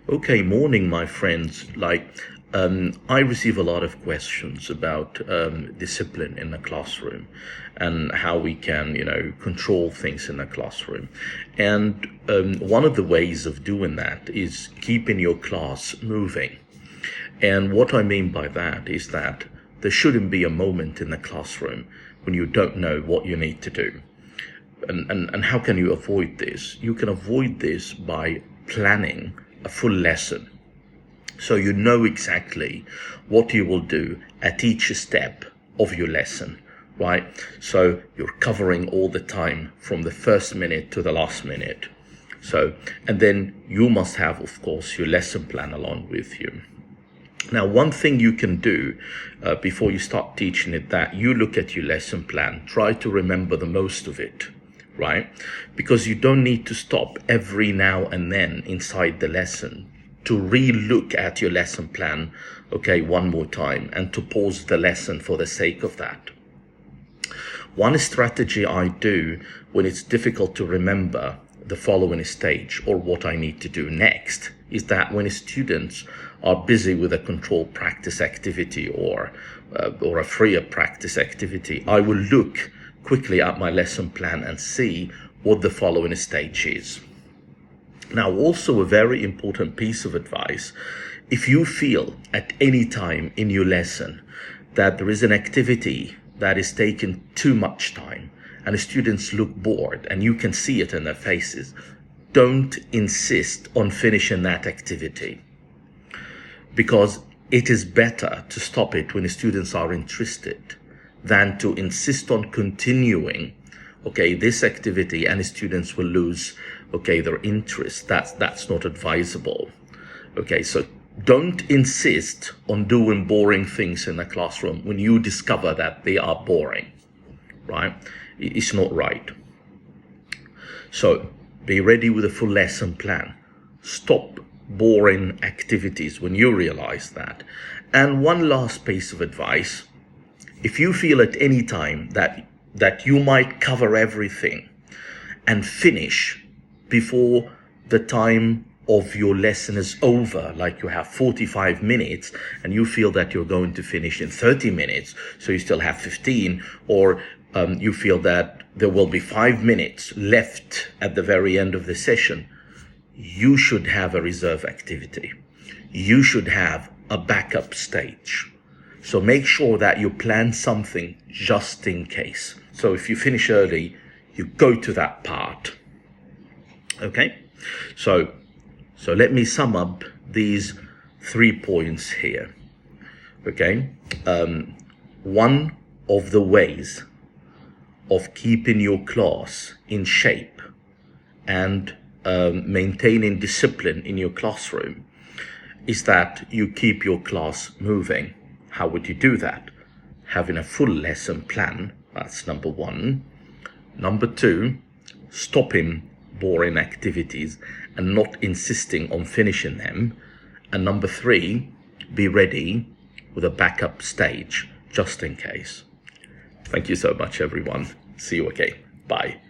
Okay, morning, my friends. I receive a lot of questions about discipline in the classroom and how we can, control things in the classroom. And one of the ways of doing that is keeping your class moving. And what I mean by that is that there shouldn't be a moment in the classroom when you don't know what you need to do. And how can you avoid this? You can avoid this by planning a full lesson. So you know exactly what you will do at each step of your lesson, right? So you're covering all the time from the first minute to the last minute. And then you must have, of course, your lesson plan along with you. Now, one thing you can do before you start teaching it, that you look at your lesson plan, try to remember the most of it, right? Because you don't need to stop every now and then inside the lesson to re-look at your lesson plan, one more time, and to pause the lesson for the sake of that. One strategy I do when it's difficult to remember the following stage or what I need to do next is that when students are busy with a controlled practice activity or a freer practice activity, I will look quickly at my lesson plan and see what the following stage is. Now, also a very important piece of advice, if you feel at any time in your lesson that there is an activity that is taking too much time and the students look bored and you can see it in their faces, don't insist on finishing that activity, because it is better to stop it when the students are interested than to insist on continuing this activity and the students will lose their interest. That's not advisable. So don't insist on doing boring things in the classroom when you discover that they are boring, right? It's not right. So be ready with a full lesson plan. Stop boring activities when you realize that. And one last piece of advice, if you feel at any time that you might cover everything and finish before the time of your lesson is over, like you have 45 minutes and you feel that you're going to finish in 30 minutes, so you still have 15, or you feel that there will be 5 minutes left at the very end of the session, you should have a reserve activity. You should have a backup stage. So make sure that you plan something just in case. So if you finish early, you go to that part. So let me sum up these 3 points here. One of the ways of keeping your class in shape and maintaining discipline in your classroom is that you keep your class moving. How would you do that? Having a full lesson plan, that's number 1. Number 2, stopping boring activities and not insisting on finishing them. And number 3, be ready with a backup stage just in case. Thank you so much, everyone. See you again. Bye.